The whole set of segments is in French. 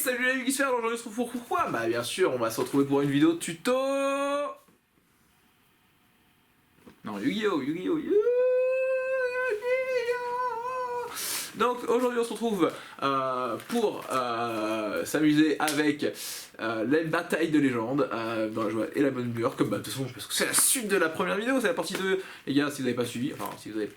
Salut les Geeksphères, aujourd'hui on se retrouve pour pourquoi? Bah bien sûr, on va se retrouver pour une vidéo tuto. Non, Yu-Gi-Oh! Donc aujourd'hui on se retrouve pour s'amuser avec les batailles de légende dans la joie et la bonne humeur, comme bah de toute façon parce que c'est la suite de la première vidéo, c'est la partie 2. Les gars, si vous n'avez pas suivi, enfin si vous avez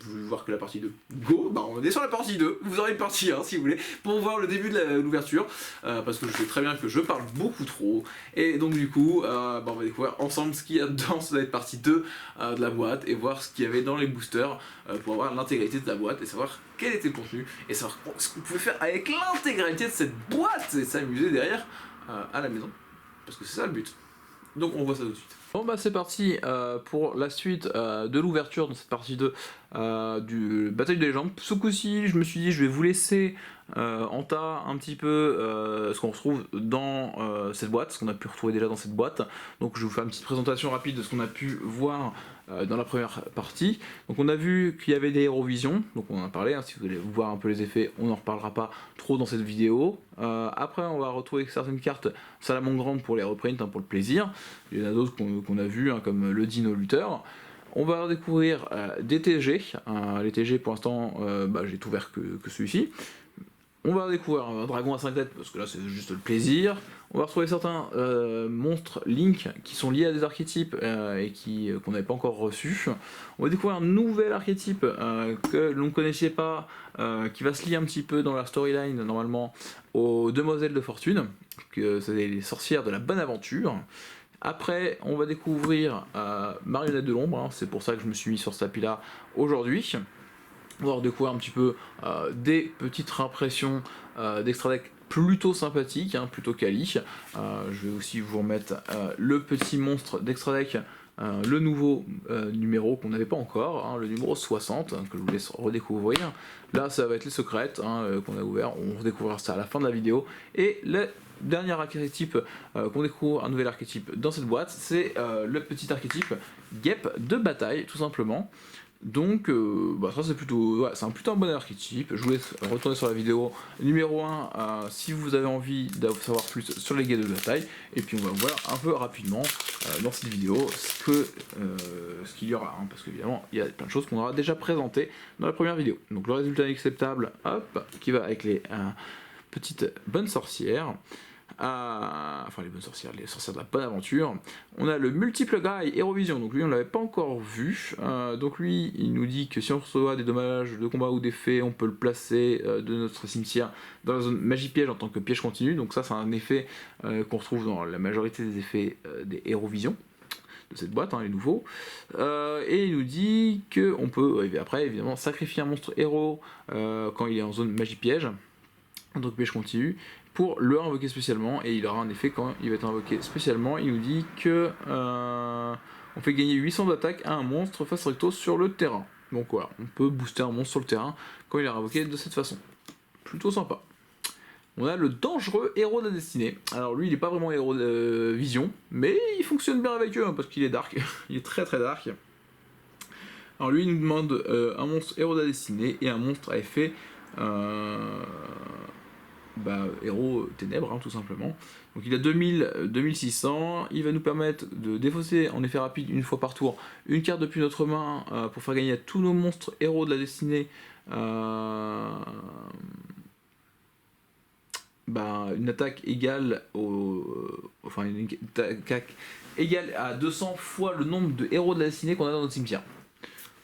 voulu voir que la partie 2, go, bah on est sur la partie 2, vous aurez une partie 1 si vous voulez, pour voir le début de l'ouverture, parce que je sais très bien que je parle beaucoup trop, et donc du coup, bah on va découvrir ensemble ce qu'il y a dans cette partie 2 de la boîte, et voir ce qu'il y avait dans les boosters, pour avoir l'intégralité de la boîte, et savoir quel était le contenu, et savoir ce qu'on pouvait faire avec l'intégralité de cette boîte, et s'amuser derrière à la maison, parce que c'est ça le but. Donc on voit ça tout de suite. Bon bah c'est parti pour la suite de l'ouverture dans cette partie 2 du Bataille des légendes. Ce coup-ci je me suis dit je vais vous laisser en tas un petit peu ce qu'on retrouve dans cette boîte, ce qu'on a pu retrouver déjà dans cette boîte. Donc je vais vous faire une petite présentation rapide de ce qu'on a pu voir dans la première partie. Donc on a vu qu'il y avait des Hérovision, donc on en a parlé, hein, si vous voulez voir un peu les effets, on n'en reparlera pas trop dans cette vidéo. Après on va retrouver certaines cartes Salamandre pour les reprints, hein, pour le plaisir. Il y en a d'autres qu'on a vu, hein, comme le Dino Luther. On va découvrir des TG, les TG pour l'instant bah, j'ai tout ouvert que celui-ci. On va découvrir un dragon à 5 têtes, parce que là c'est juste le plaisir. On va retrouver certains monstres Link qui sont liés à des archétypes et qu'on n'avait pas encore reçus. On va découvrir un nouvel archétype que l'on ne connaissait pas, qui va se lier un petit peu dans la storyline normalement aux demoiselles de fortune, que c'est les sorcières de la bonne aventure. Après, on va découvrir Marionnette de l'ombre, hein, c'est pour ça que je me suis mis sur ce tapis-là aujourd'hui. On va découvrir un petit peu des petites impressions d'extra deck plutôt sympathiques, hein, plutôt quali. Je vais aussi vous remettre le petit monstre d'extra deck, le nouveau numéro qu'on n'avait pas encore, hein, le numéro 60, hein, que je vous laisse redécouvrir. Là, ça va être les secrètes hein, qu'on a ouvert, on redécouvrira ça à la fin de la vidéo. Et le dernier archétype qu'on découvre, un nouvel archétype dans cette boîte, c'est le petit archétype Guêpe de bataille, tout simplement. Donc bah ça c'est plutôt, ouais, c'est plutôt un bon archétype. Je vous laisse retourner sur la vidéo numéro 1 si vous avez envie de savoir plus sur les guides de bataille. Et puis on va voir un peu rapidement dans cette vidéo ce qu'il y aura, hein, parce qu'évidemment il y a plein de choses qu'on aura déjà présentées dans la première vidéo. Donc le résultat acceptable, hop, qui va avec les petites bonnes sorcières. Enfin les bonnes sorcières, les sorcières de la bonne aventure. On a le multiple guy Hérovision, donc lui on l'avait pas encore vu. Donc lui il nous dit que si on reçoit des dommages de combat ou d'effets, on peut le placer de notre cimetière dans la zone magie piège en tant que piège continu. Donc ça c'est un effet qu'on retrouve dans la majorité des effets des Hérovision de cette boîte, hein, les nouveaux. Et il nous dit que on peut après évidemment sacrifier un monstre héros quand il est en zone magie piège, en tant que piège continu, pour le invoquer spécialement, et il aura un effet quand il va être invoqué spécialement. Il nous dit que on fait gagner 800 d'attaque à un monstre face recto sur le terrain. Donc voilà, on peut booster un monstre sur le terrain quand il est invoqué de cette façon. Plutôt sympa. On a le dangereux héros de la destinée. Alors lui il n'est pas vraiment héros de vision, mais il fonctionne bien avec eux hein, parce qu'il est dark, il est très très dark. Alors lui il nous demande un monstre héros de la destinée et un monstre à effet héros ténèbres, hein, tout simplement. Donc il a 2600, il va nous permettre de défausser en effet rapide une fois par tour une carte depuis notre main pour faire gagner à tous nos monstres héros de la destinée une attaque égale une attaque égale à 200 fois le nombre de héros de la destinée qu'on a dans notre cimetière.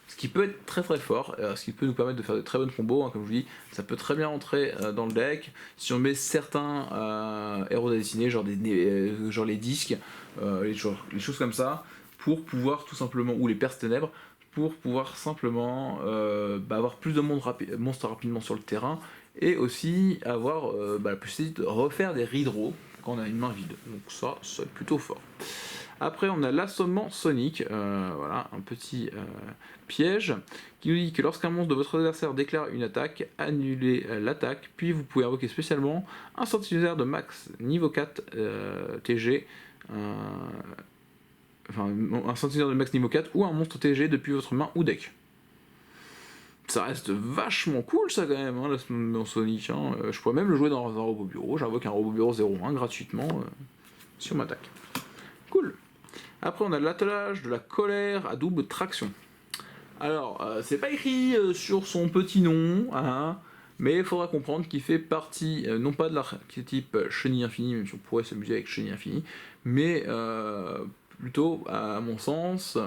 Ce qui peut être très très fort, ce qui peut nous permettre de faire de très bonnes combos, hein, comme je vous dis, ça peut très bien entrer dans le deck. Si on met certains héros de la destinée, genre les disques, les choses comme ça, pour pouvoir tout simplement, ou les perses ténèbres, pour pouvoir simplement avoir plus de monstres rapidement sur le terrain, et aussi avoir la possibilité de refaire des redraws quand on a une main vide. Donc ça c'est plutôt fort. Après on a l'assommement sonique, voilà, un petit piège qui nous dit que lorsqu'un monstre de votre adversaire déclare une attaque, annulez l'attaque, puis vous pouvez invoquer spécialement un centinaire de max niveau 4 TG, un centinaire de max niveau 4 ou un monstre TG depuis votre main ou deck. Ça reste vachement cool ça quand même, hein, dans Sonic. Hein. Je pourrais même le jouer dans un robot bureau. J'invoque un robot bureau 01 gratuitement si on m'attaque. Cool. Après on a l'attelage de la colère à double traction. Alors c'est pas écrit sur son petit nom, hein, mais il faudra comprendre qu'il fait partie non pas de l'archétype chenille infinie, même si on pourrait s'amuser avec chenille infinie, mais plutôt à mon sens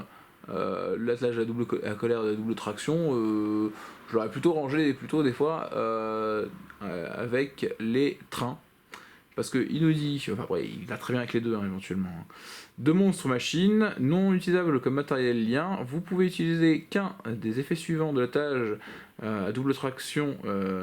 l'attelage à colère de double traction, je l'aurais plutôt rangé des fois avec les trains. Parce qu'il nous dit, enfin ouais, il a très bien avec les deux hein, éventuellement. Deux monstres machines, non utilisables comme matériel lien, vous pouvez utiliser qu'un des effets suivants de l'attelage à double traction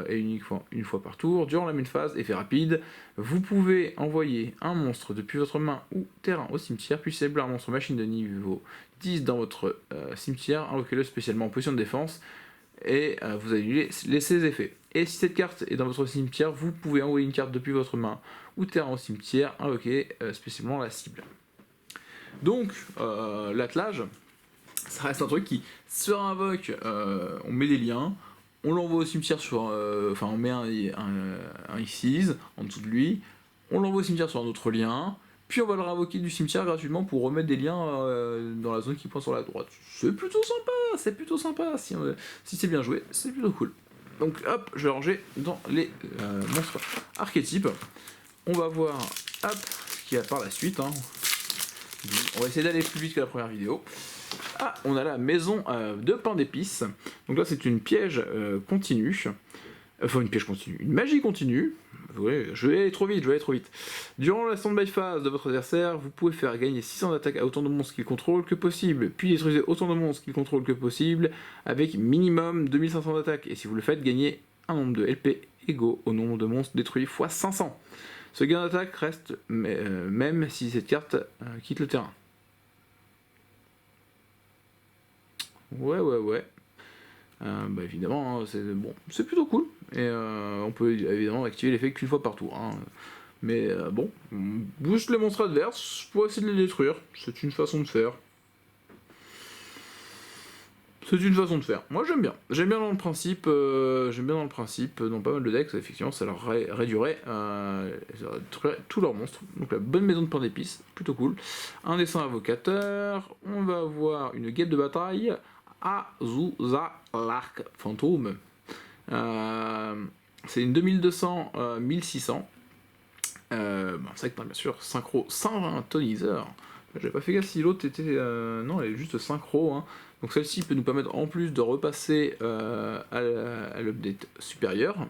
et une fois par tour. Durant la même phase, effet rapide, vous pouvez envoyer un monstre depuis votre main ou terrain au cimetière, puis cibler un monstre machine de niveau 10 dans votre cimetière, invoquez-le spécialement en position de défense, et vous allez laisser ses effets. Et si cette carte est dans votre cimetière, vous pouvez envoyer une carte depuis votre main ou terrain au cimetière, invoquer spécialement la cible. Donc, l'attelage, ça reste un truc qui se réinvoque, on met des liens, on l'envoie au cimetière sur... Enfin, on met un X6 en dessous de lui, on l'envoie au cimetière sur un autre lien, puis on va le réinvoquer du cimetière gratuitement pour remettre des liens dans la zone qui pointe sur la droite. C'est plutôt sympa, si c'est bien joué, c'est plutôt cool. Donc hop, je vais ranger dans les monstres archétypes. On va voir hop, ce qu'il y a par la suite. Hein. On va essayer d'aller plus vite que la première vidéo. Ah, on a la maison de pain d'épices. Donc là c'est une piège continue. Enfin une piège continue, une magie continue. Ouais, je vais aller trop vite. Durant la stand-by phase de votre adversaire, vous pouvez faire gagner 600 d'attaque à autant de monstres qu'il contrôle que possible, puis détruisez autant de monstres qu'il contrôle que possible, avec minimum 2500 d'attaque, et si vous le faites, gagnez un nombre de LP égaux au nombre de monstres détruits x 500. Ce gain d'attaque reste même si cette carte quitte le terrain. Ouais. Bah évidemment, c'est plutôt cool. Et on peut évidemment activer l'effet qu'une fois par tour. Hein. Mais bon, on booste les monstres adverses pour essayer de les détruire. C'est une façon de faire. Moi j'aime bien. J'aime bien dans le principe. Dans pas mal de decks, effectivement, ça leur réduirait tous leurs monstres. Donc la bonne maison de pain d'épices, plutôt cool. Un dessin invocateur. On va avoir une guêpe de bataille. Azusa l'arc fantôme. C'est une 2200-1600. C'est vrai que bien sûr, synchro 120 toniseur. J'avais pas fait gaffe si l'autre était. Non, elle est juste synchro. Hein. Donc celle-ci peut nous permettre en plus de repasser à l'update supérieur.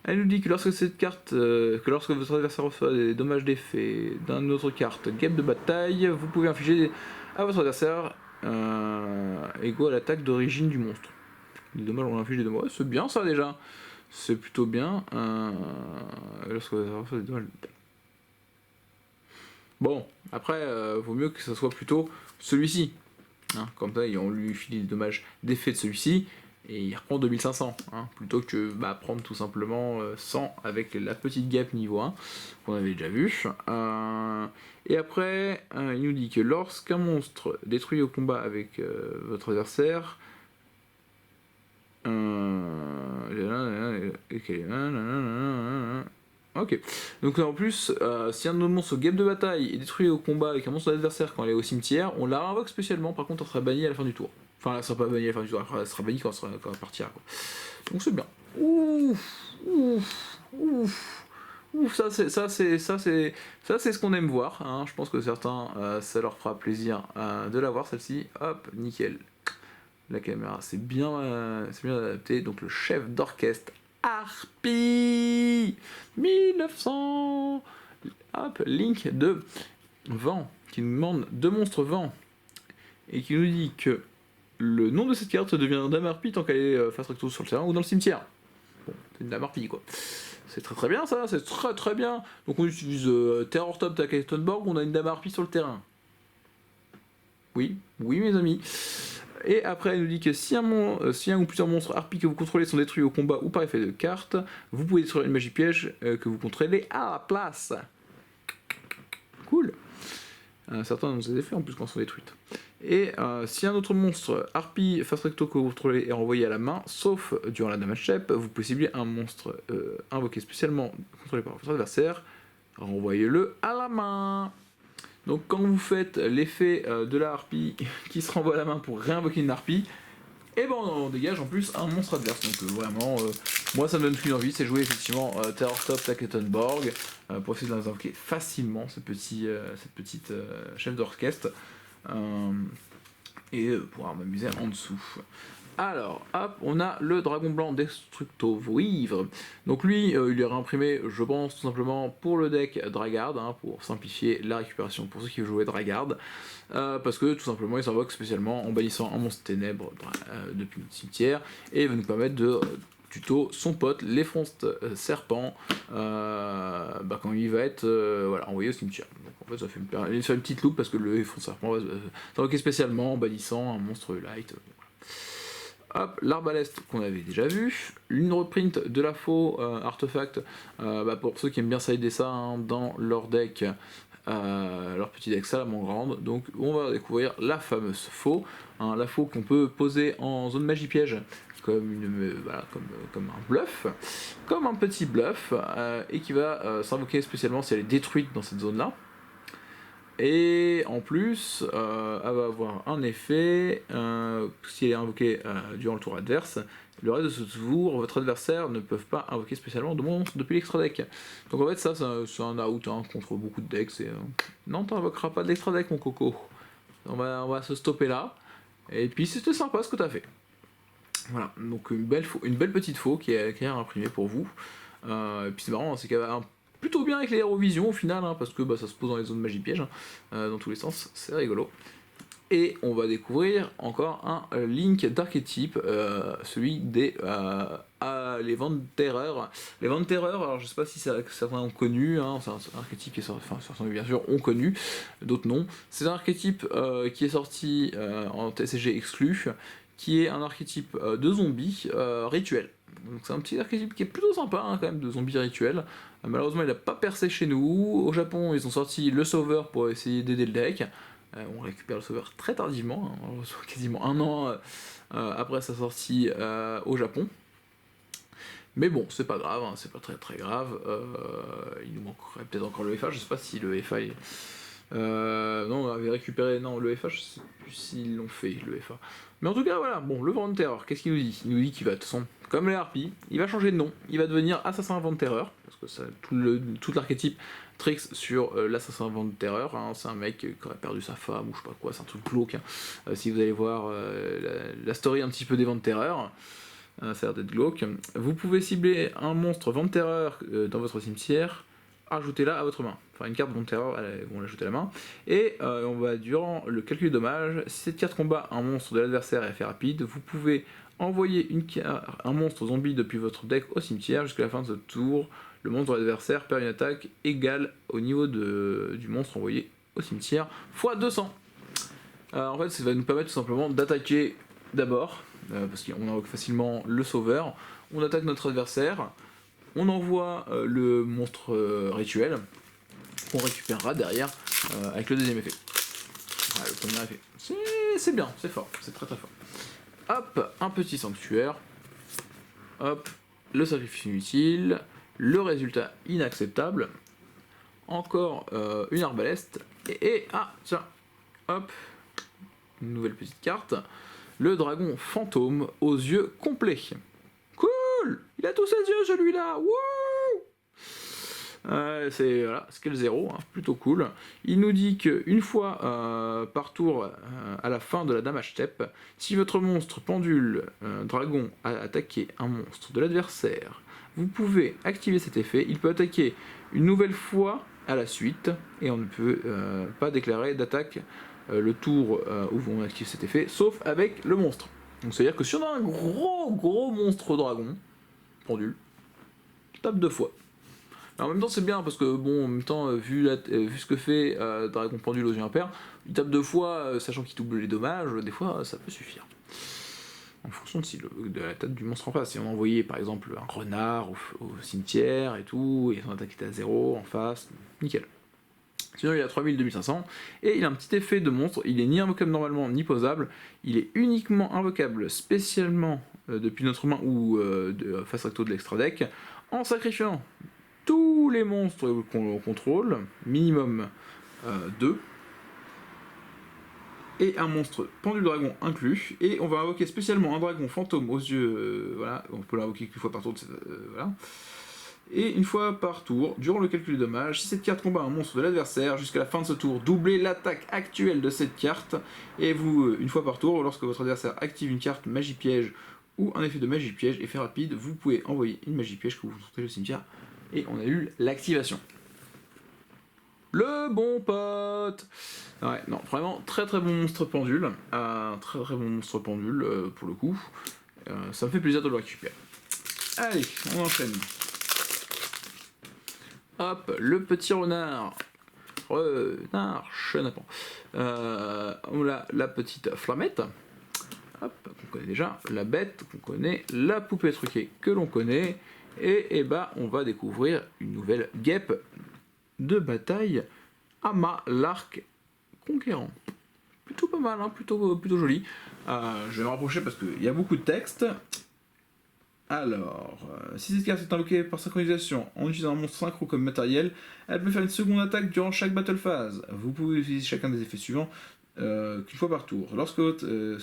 Elle nous dit que lorsque votre adversaire reçoit des dommages d'effet d'une autre carte, guêpe de bataille, vous pouvez infliger à votre adversaire égaux à l'attaque d'origine du monstre. Les dommages, on inflige des dommages. Ouais, c'est bien ça déjà. C'est plutôt bien. Lorsque vous avez des dommages. Bon, après, vaut mieux que ce soit plutôt celui-ci. Hein, comme ça, on lui file les dommages d'effet de celui-ci et il reprend 2500. Hein, plutôt que prendre tout simplement 100 avec la petite guêpe niveau 1 qu'on avait déjà vu. Et après, il nous dit que lorsqu'un monstre détruit au combat avec votre adversaire, ok. Donc en plus, si un de nos monstres guêpe de bataille est détruit au combat avec un monstre adversaire quand elle est au cimetière, on la réinvoque spécialement, par contre elle sera bannie à la fin du tour. Enfin, elle sera pas bannie à la fin du tour, après, elle sera bannie quand elle partira. Quoi. Donc c'est bien. Ouf, ça c'est ce qu'on aime voir. Hein. Je pense que certains, ça leur fera plaisir de la voir celle-ci. Hop, nickel. La caméra, c'est bien adapté. Donc le chef d'orchestre Harpy 1900. Hop, Link de vent qui nous demande 2 monstres vent et qui nous dit que le nom de cette carte devient Dame Harpy tant qu'elle est face recto sur le terrain ou dans le cimetière. Bon, c'est une Dame Harpy quoi. C'est très bien ça, c'est très bien. Donc on utilise Terror Top Takestonborg, on a une Dame Harpy sur le terrain. Oui mes amis. Et après, elle nous dit que si un ou plusieurs monstres harpies que vous contrôlez sont détruits au combat ou par effet de carte, vous pouvez détruire une magie piège que vous contrôlez à la place. Cool. Certains ont des effets en plus quand elles sont détruites. Et si un autre monstre harpie face recto que vous contrôlez est renvoyé à la main, sauf durant la damage step, vous pouvez cibler un monstre invoqué spécialement contrôlé par votre adversaire, renvoyez-le à la main. Donc quand vous faites l'effet de la harpie qui se renvoie à la main pour réinvoquer une harpie, et ben on dégage en plus un monstre adverse. Donc vraiment, moi ça me donne plus envie, c'est jouer effectivement Terrorstop Taketonborg pour essayer de les invoquer facilement, cette petite chef d'orchestre. Et pouvoir m'amuser en dessous. Alors, hop, on a le dragon blanc Destructo Vivre. Donc lui, il est réimprimé, je pense, tout simplement pour le deck Dragard, hein, pour simplifier la récupération pour ceux qui veulent jouer Dragard, parce que tout simplement, il s'invoque spécialement en bannissant un monstre ténèbres depuis notre cimetière, et il va nous permettre de tuto son pote, l'effronste serpent, quand il va être envoyé au cimetière. Donc en fait, ça fait une petite loupe parce que le effronste serpent va s'invoquer spécialement en bannissant un monstre light. Hop, l'arbaleste qu'on avait déjà vu, une reprint de la faux artefact, pour ceux qui aiment bien sider ça dans leur deck, leur petit deck salamandre grande. Donc on va découvrir la fameuse faux, la faux qu'on peut poser en zone magie piège comme un bluff, comme un petit bluff, et qui va s'invoquer spécialement si elle est détruite dans cette zone là. Et en plus, elle va avoir un effet, si elle est invoquée durant le tour adverse, le reste de ce tour, votre adversaire ne peut pas invoquer spécialement de monstres depuis l'extra deck. Donc en fait ça c'est un out contre beaucoup de decks. Non, t'invoqueras pas de l'extra deck mon coco. On va se stopper là. Et puis c'était sympa ce que t'as fait. Voilà, donc une belle petite faux qui est imprimée pour vous. Et puis c'est marrant, c'est qu'elle va plutôt bien avec les Eurovision au final, parce que ça se pose dans les zones magie piège, dans tous les sens, c'est rigolo. Et on va découvrir encore un link d'archétype, celui des les vents de terreur. Les vents de terreur, alors je sais pas si certains ont connu, c'est un archétype qui est sorti, certains bien sûr ont connu, d'autres non. C'est un archétype qui est sorti en TCG exclu, qui est un archétype de zombie rituel. Donc c'est un petit archétype qui est plutôt sympa quand même, de zombie rituel. Malheureusement il n'a pas percé chez nous. Au Japon ils ont sorti le sauveur pour essayer d'aider le deck. On récupère le sauveur très tardivement, quasiment un an après sa sortie au Japon. Mais bon, c'est pas grave, c'est pas très grave. Il nous manquerait peut-être encore le FA, je sais pas si le FA est... non, on avait récupéré... Non, le FA, je sais plus s'ils l'ont fait, le FA. Mais en tout cas, voilà, bon, le Vent de Terreur, qu'est-ce qu'il nous dit? Il nous dit qu'il va, de toute façon, comme les harpies, il va changer de nom, il va devenir Assassin Vent de Terreur, parce que ça, tout l'archétype tricks sur l'assassin Vent de Terreur, c'est un mec qui aurait perdu sa femme, ou je sais pas quoi, c'est un truc glauque, si vous allez voir la story un petit peu des Vents de Terreur, ça a l'air d'être glauque. Vous pouvez cibler un monstre Vent de Terreur dans votre cimetière, ajoutez-la à votre main. Enfin, une carte Vent de Terreur, on l'ajouter à la main. Et on va, durant le calcul de dommages, si cette carte combat un monstre de l'adversaire et effet rapide, vous pouvez envoyer un monstre zombie depuis votre deck au cimetière jusqu'à la fin de ce tour. Le monstre de l'adversaire perd une attaque égale au niveau du monstre envoyé au cimetière, x 200. En fait, ça va nous permettre tout simplement d'attaquer d'abord, parce qu'on invoque facilement le sauveur, on attaque notre adversaire, on envoie le monstre rituel, qu'on récupérera derrière avec le deuxième effet. Voilà, le premier effet. C'est bien, c'est fort, c'est très fort. Hop, un petit sanctuaire. Hop, le sacrifice inutile. Le résultat inacceptable. Encore une arbaleste. Tiens, hop, une nouvelle petite carte. Le dragon fantôme aux yeux complets. Cool! Il a tous ses yeux celui-là! Wouh! C'est scale 0, plutôt cool. Il nous dit qu'une fois par tour, à la fin de la damage step, si votre monstre pendule dragon a attaqué un monstre de l'adversaire, vous pouvez activer cet effet. Il peut attaquer une nouvelle fois à la suite, et on ne peut pas déclarer d'attaque le tour où on active cet effet, sauf avec le monstre. Donc c'est à dire que si on a un gros monstre dragon pendule, tape 2 fois. Alors, en même temps c'est bien parce que bon, en même temps vu ce que fait Dragon Pendule aux yeux impairs, il tape 2 fois sachant qu'il double les dommages, des fois ça peut suffire. En fonction de la tête du monstre en face. Si on envoyait par exemple un renard au cimetière et tout, et son attaque était à 0 en face, nickel. Sinon il a 3000, 2500, et il a un petit effet de monstre, il est ni invocable normalement ni posable, il est uniquement invocable spécialement depuis notre main ou face recto de l'extra deck, en sacrifiant tous les monstres qu'on contrôle, minimum 2, et un monstre pendule dragon inclus, et on va invoquer spécialement un dragon fantôme aux yeux, voilà, on peut l'invoquer qu'une fois par tour, voilà. Et une fois par tour, durant le calcul des dommages, si cette carte combat un monstre de l'adversaire, jusqu'à la fin de ce tour, doublez l'attaque actuelle de cette carte, et vous, une fois par tour, lorsque votre adversaire active une carte magie piège ou un effet de magie piège, effet rapide, vous pouvez envoyer une magie piège que vous sortez du cimetière, et on a eu l'activation. Le bon pote. Ouais, non, vraiment très très bon monstre pendule, très très bon monstre pendule pour le coup, ça me fait plaisir de le récupérer. Allez, on enchaîne. Hop, le petit renard. Chenapan. On a la petite flamette. Hop, qu'on connaît déjà. La bête, qu'on connaît. La poupée truquée, que l'on connaît. Et bah, on va découvrir une nouvelle guêpe de bataille. Ama, l'arc conquérant. Plutôt pas mal, hein, plutôt joli. Je vais me rapprocher parce qu'il y a beaucoup de texte. Alors, si cette carte est invoquée par synchronisation en utilisant un monstre synchro comme matériel, elle peut faire une seconde attaque durant chaque battle phase. Vous pouvez utiliser chacun des effets suivants qu'une fois par tour. Lorsque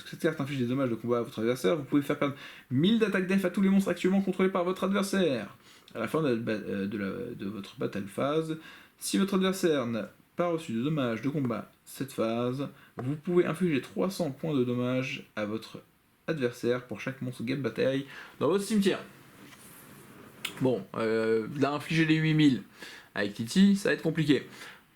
cette carte inflige des dommages de combat à votre adversaire, vous pouvez faire perdre 1000 d'attaque def à tous les monstres actuellement contrôlés par votre adversaire. À la fin de votre battle phase, si votre adversaire n'a pas reçu de dommages de combat cette phase, vous pouvez infliger 300 points de dommages à votre adversaire pour chaque monstre game bataille dans votre cimetière. Bon, d'infliger les 8000 avec Titi, ça va être compliqué.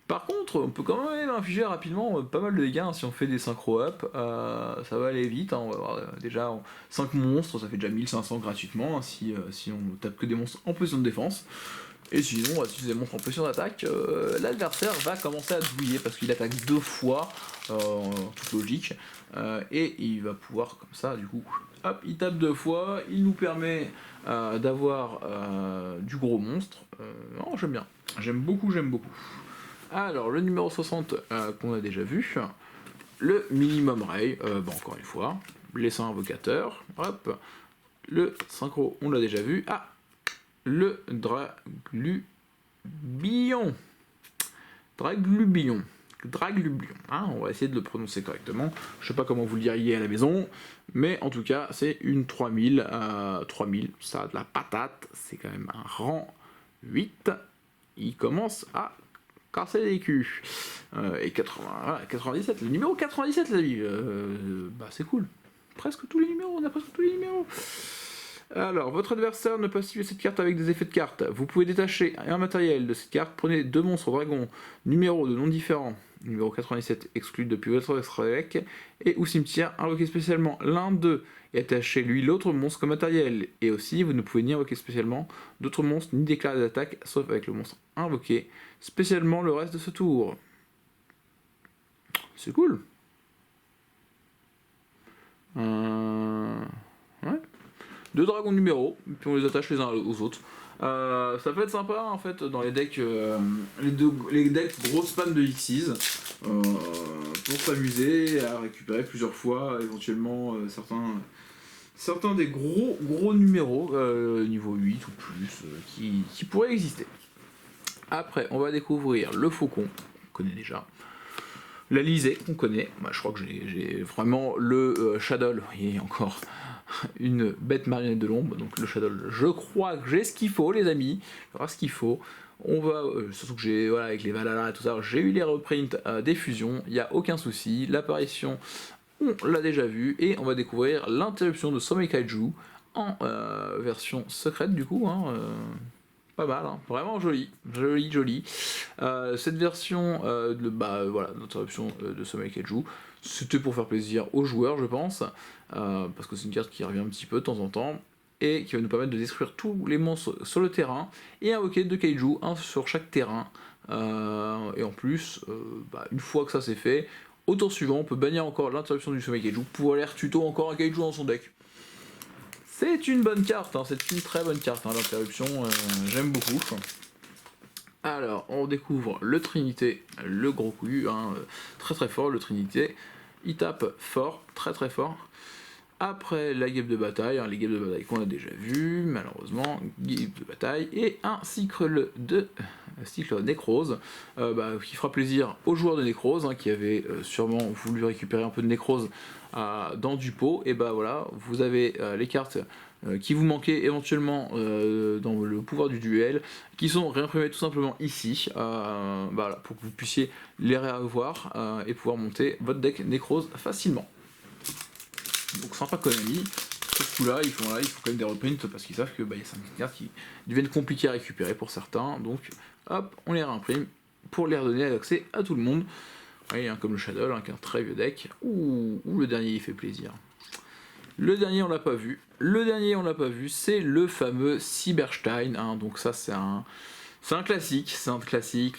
Par contre, on peut quand même infliger rapidement pas mal de dégâts, hein, si on fait des synchro up, ça va aller vite, hein, on va avoir déjà 5 monstres, ça fait déjà 1500 gratuitement, hein, si on tape que des monstres en position de défense. Et sinon, si c'est des monstres en position d'attaque, l'adversaire va commencer à douiller parce qu'il attaque 2 fois, en toute logique, et il va pouvoir comme ça, du coup, hop, il tape 2 fois, il nous permet d'avoir du gros monstre. Non, j'aime bien, j'aime beaucoup. Alors, le numéro 60 qu'on a déjà vu, le minimum ray, encore une fois, l'essaim invocateur, hop, le synchro, on l'a déjà vu, le Draglubion, hein, on va essayer de le prononcer correctement, je sais pas comment vous le diriez à la maison, mais en tout cas c'est une 3000, 3000, ça a de la patate, c'est quand même un rang 8, il commence à casser les culs, et 97, le numéro 97 les amis, c'est cool, presque tous les numéros, on a presque tous les numéros. Alors, votre adversaire ne peut pas activer cette carte avec des effets de carte. Vous pouvez détacher un matériel de cette carte. Prenez 2 monstres dragons, numéros de noms différents, numéro 97 exclu depuis votre extra deck, et ou cimetière, invoquez spécialement l'un d'eux et attachez lui l'autre monstre comme matériel. Et aussi, vous ne pouvez ni invoquer spécialement d'autres monstres, ni déclarer d'attaque, sauf avec le monstre invoqué, spécialement le reste de ce tour. C'est cool. Ouais. 2 dragons numéros, puis on les attache les uns aux autres. Ça peut être sympa en fait dans les decks, les decks gros spam de Xyz, pour s'amuser à récupérer plusieurs fois éventuellement certains des gros numéros niveau 8 ou plus qui pourraient exister. Après on va découvrir le faucon, qu'on connaît déjà. La lisée qu'on connaît, je crois que j'ai vraiment le Shadow, il y a encore une bête marionnette de l'ombre, donc le Shadow, je crois que j'ai ce qu'il faut les amis, j'aurai ce qu'il faut. On va, surtout que j'ai, voilà, avec les Valhalla et tout ça, j'ai eu les reprints des fusions, il n'y a aucun souci, l'apparition, on l'a déjà vu, et on va découvrir l'interruption de Somei Kaiju en version secrète du coup, hein, pas mal, hein, vraiment joli. Cette version d'interruption de Somei Kaiju, c'était pour faire plaisir aux joueurs, je pense, parce que c'est une carte qui revient un petit peu de temps en temps, et qui va nous permettre de détruire tous les monstres sur le terrain, et invoquer 2 Kaiju, un sur chaque terrain, et en plus, une fois que ça c'est fait, au tour suivant, on peut bannir encore l'interruption du Somei Kaiju, pour aller tuto encore un Kaiju dans son deck. C'est une bonne carte, hein, c'est une très bonne carte, hein, l'interruption, j'aime beaucoup. Alors, on découvre le Trinité, le gros couillu, hein, très très fort, le Trinité. Il tape fort, très très fort. Après la guêpe de bataille, hein, les guêpes de bataille qu'on a déjà vu, malheureusement, guêpe de bataille, et un cycle nécrose, qui fera plaisir aux joueurs de nécrose, hein, qui avaient sûrement voulu récupérer un peu de nécrose dans du pot, et bah voilà, vous avez les cartes qui vous manquaient éventuellement dans le pouvoir du duel, qui sont réimprimées tout simplement ici, voilà, pour que vous puissiez les réavoir et pouvoir monter votre deck nécrose facilement. Donc sympa Konami, sur ce coup-là, il faut quand même des reprints parce qu'ils savent que y a certaines cartes qui deviennent compliquées à récupérer pour certains, donc hop, on les réimprime pour les redonner l'accès à tout le monde. Oui, hein, comme le Shadow, hein, qui est un très vieux deck. Ouh, le dernier il fait plaisir. Le dernier on l'a pas vu. C'est le fameux Cyberstein. Hein, donc ça c'est un classique,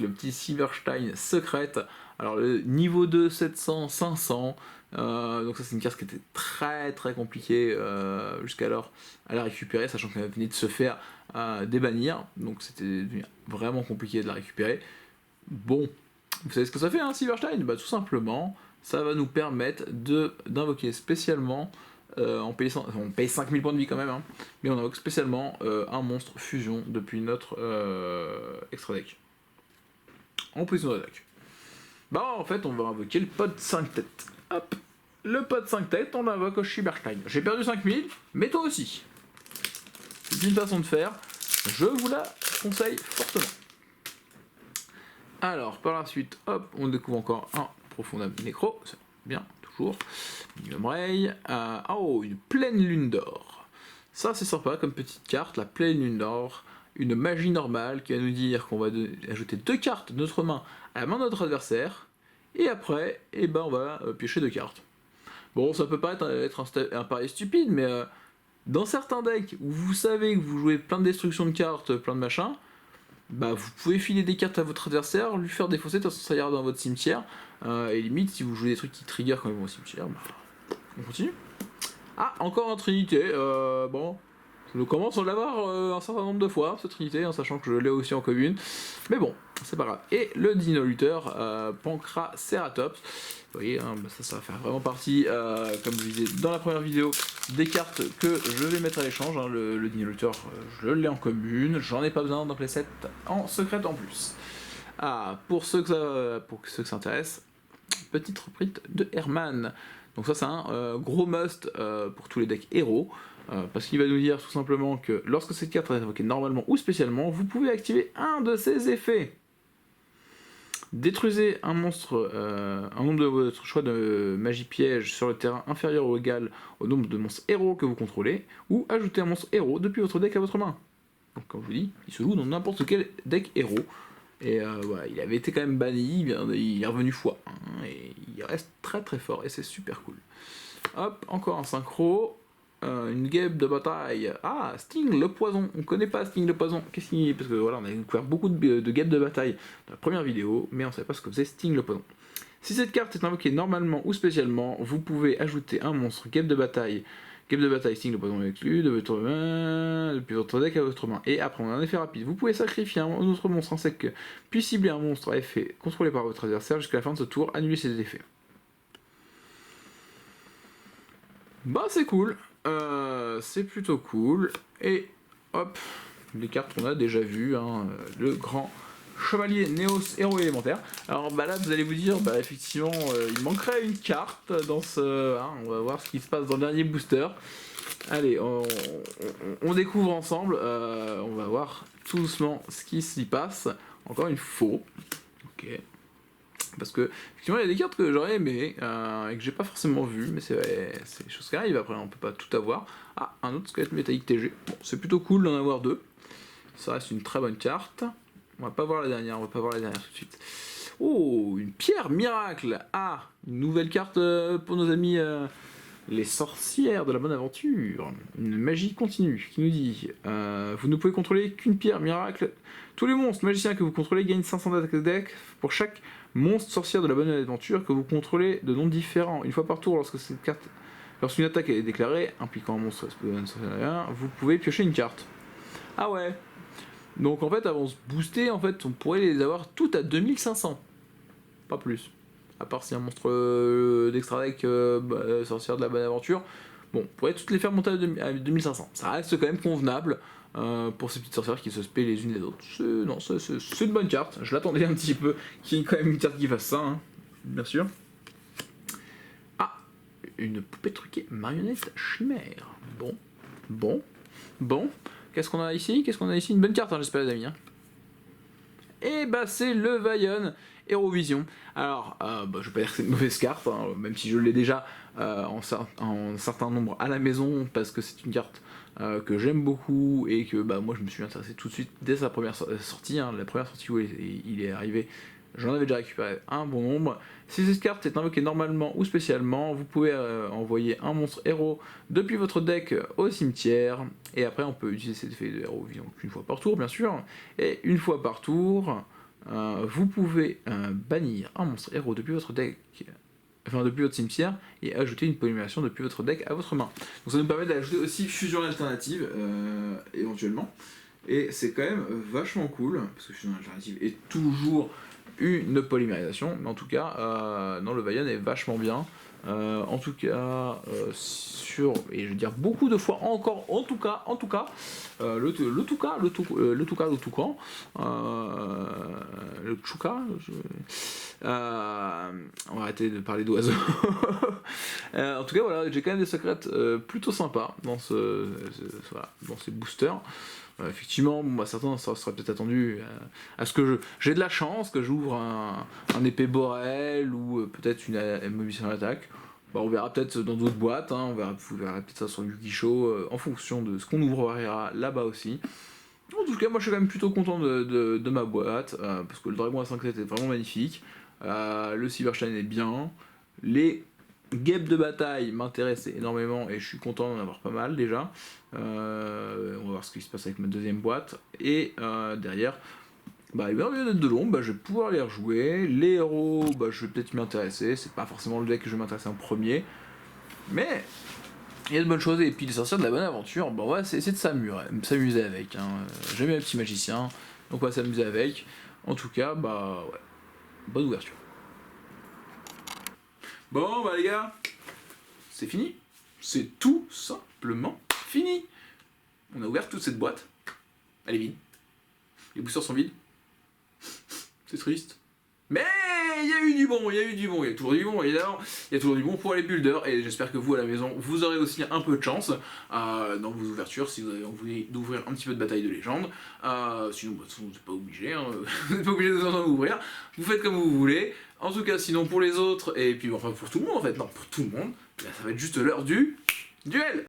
le petit Cyberstein secrète. Alors le niveau 2, 700, 500. Donc ça c'est une carte qui était très très compliquée jusqu'alors à la récupérer, sachant qu'elle venait de se faire débannir. Donc c'était vraiment compliqué de la récupérer. Bon, vous savez ce que ça fait, hein, Cyberstein? Tout simplement, ça va nous permettre d'invoquer spécialement, on paye 5000 points de vie quand même, hein, mais on invoque spécialement un monstre fusion depuis notre extra deck. En position de deck. En fait, on va invoquer le pod 5 têtes. Hop, le pod 5 têtes, on l'invoque au Cyberstein. J'ai perdu 5000, mais toi aussi. C'est une façon de faire, je vous la conseille fortement. Alors, par la suite, hop, on découvre encore un profond nécro, c'est bien, toujours. Minimum Ray. Une pleine lune d'or. Ça, c'est sympa comme petite carte, la pleine lune d'or. Une magie normale qui va nous dire qu'on va ajouter 2 cartes de notre main à la main de notre adversaire. Et après, on va piocher 2 cartes. Bon, ça peut pas être un pari stupide, mais dans certains decks où vous savez que vous jouez plein de destruction de cartes, plein de machins, vous pouvez filer des cartes à votre adversaire, lui faire défausser, de toute façon ça ira dans votre cimetière, et limite si vous jouez des trucs qui trigger quand ils vont au cimetière, on continue. Encore un Trinité, je commence à l'avoir un certain nombre de fois, ce Trinité, hein, sachant que je l'ai aussi en commune, mais bon, c'est pas grave. Et le Dino Luther, Pancraceratops, vous voyez, hein, ça va faire vraiment partie, comme je disais dans la première vidéo, des cartes que je vais mettre à l'échange. Hein, le Dino Luther, je l'ai en commune, j'en ai pas besoin d'un playset en secrète en plus. Pour ceux que ça intéresse, petite reprint de Herman. Donc ça c'est un gros must pour tous les decks héros, parce qu'il va nous dire tout simplement que lorsque cette carte est invoquée normalement ou spécialement, vous pouvez activer un de ses effets. Détruisez un monstre, un nombre de votre choix de magie piège sur le terrain inférieur ou égal au nombre de monstres héros que vous contrôlez, ou ajoutez un monstre héros depuis votre deck à votre main. Donc comme je vous dis, il se joue dans n'importe quel deck héros. Et voilà, il avait été quand même banni, il est revenu x1, et il reste très très fort, et c'est super cool. Hop, encore un synchro, une guêpe de bataille. Sting le poison, on connaît pas Sting le poison, qu'est-ce qu'il... Parce que voilà, on a découvert beaucoup de guêpes de bataille dans la première vidéo, mais on savait pas ce que faisait Sting le poison. Si cette carte est invoquée normalement ou spécialement, vous pouvez ajouter un monstre guêpe de bataille, Sting le poison exclu, de votre main, depuis votre deck à votre main. Et après, on a un effet rapide. Vous pouvez sacrifier un autre monstre en sec, puis cibler un monstre à effet contrôlé par votre adversaire jusqu'à la fin de ce tour, annuler ses effets. C'est cool. C'est plutôt cool. Et hop, les cartes qu'on a déjà vues, hein, le grand Chevalier Néos héros élémentaire. Alors là vous allez vous dire, effectivement il manquerait une carte dans ce... on va voir ce qui se passe dans le dernier booster. Allez, on découvre ensemble, on va voir tout doucement ce qui s'y passe. Encore une faux. Ok. Parce que effectivement il y a des cartes que j'aurais aimé et que j'ai pas forcément vu, mais c'est des choses qui arrivent, après on peut pas tout avoir. Un autre squelette métallique TG. Bon, c'est plutôt cool d'en avoir 2. Ça reste une très bonne carte. On va pas voir la dernière, tout de suite. Une pierre miracle. Une nouvelle carte pour nos amis les sorcières de la bonne aventure. Une magie continue qui nous dit vous ne pouvez contrôler qu'une pierre miracle. Tous les monstres magiciens que vous contrôlez gagnent 500 d'attaque deck pour chaque monstre sorcière de la bonne aventure que vous contrôlez de noms différents. Une fois par tour, lorsqu'une attaque est déclarée impliquant un monstre, vous pouvez piocher une carte. Ouais. Donc en fait, avant de se booster, en fait, on pourrait les avoir toutes à 2500. Pas plus. À part si un monstre d'extra deck sortir de la bonne aventure. Bon, on pourrait toutes les faire monter à 2500. Ça reste quand même convenable pour ces petites sorcières qui se spé les unes les autres. C'est une bonne carte. Je l'attendais un petit peu. Qu'il y ait quand même une carte qui fasse ça, hein, bien sûr. Ah, une poupée truquée marionnette chimère. Bon. Qu'est-ce qu'on a ici? Une bonne carte, hein, j'espère, les amis. Hein. Et bah, c'est le Vaillon Hérovision. Alors, je vais pas dire que c'est une mauvaise carte, hein, même si je l'ai déjà en certain nombre à la maison, parce que c'est une carte que j'aime beaucoup et que moi je me suis intéressé tout de suite dès sa première sortie. Hein, la première sortie où il est arrivé, j'en avais déjà récupéré un bon nombre. Si cette carte est invoquée normalement ou spécialement, vous pouvez envoyer un monstre héros depuis votre deck au cimetière, et après on peut utiliser cet effet de Hérovision qu'une fois par tour, bien sûr, et une fois par tour, vous pouvez bannir un monstre héros depuis votre deck, depuis votre cimetière, et ajouter une polymérisation depuis votre deck à votre main. Donc ça nous permet d'ajouter aussi fusion alternative, éventuellement, et c'est quand même vachement cool, parce que fusion alternative est toujours une polymérisation, mais en tout cas, non, le Vaillon est vachement bien. En tout cas, et je veux dire beaucoup de fois encore, en tout cas, le Toucan, le Chouka, on va arrêter de parler d'oiseaux. En tout cas, voilà, j'ai quand même des secrets plutôt sympas dans dans ces boosters. Effectivement, certains ça serait peut-être attendu à ce que j'ai de la chance, que j'ouvre un épée Borel ou peut-être une mobilisation d'attaque. On verra peut-être dans d'autres boîtes, hein, vous verrez peut-être ça sur Yu-Gi-Oh! En fonction de ce qu'on ouvrira là-bas aussi. En tout cas, moi je suis quand même plutôt content de ma boîte, parce que le Dragon à 5 était vraiment magnifique, le Silverstein est bien, les guêpes de bataille m'intéressent énormément et je suis content d'en avoir pas mal déjà. On va voir ce qui se passe avec ma deuxième boîte. Et derrière, les marionnettes de l'ombre, je vais pouvoir les rejouer. Les héros, je vais peut-être m'y intéresser. C'est pas forcément le deck que je vais m'intéresser en premier. Mais il y a de bonnes choses. Et puis les sorcières de la bonne aventure, c'est de s'amuser avec. Hein. J'aime bien les petits magiciens, donc on va s'amuser avec. En tout cas, ouais. Bonne ouverture. Bon, les gars, c'est fini. C'est tout simplement fini. On a ouvert toute cette boîte. Elle est vide. Les boosters sont vides. C'est triste. Mais il y a eu du bon, il y a toujours du bon, évidemment. Il y a toujours du bon pour les builders, et j'espère que vous à la maison, vous aurez aussi un peu de chance dans vos ouvertures, si vous avez envie d'ouvrir un petit peu de bataille de légende. Sinon, vous n'êtes pas obligé, hein, vous n'êtes pas obligé de vous en ouvrir. Vous faites comme vous voulez. En tout cas, sinon pour les autres, et puis enfin pour tout le monde en fait, non, pour tout le monde, ça va être juste l'heure du duel.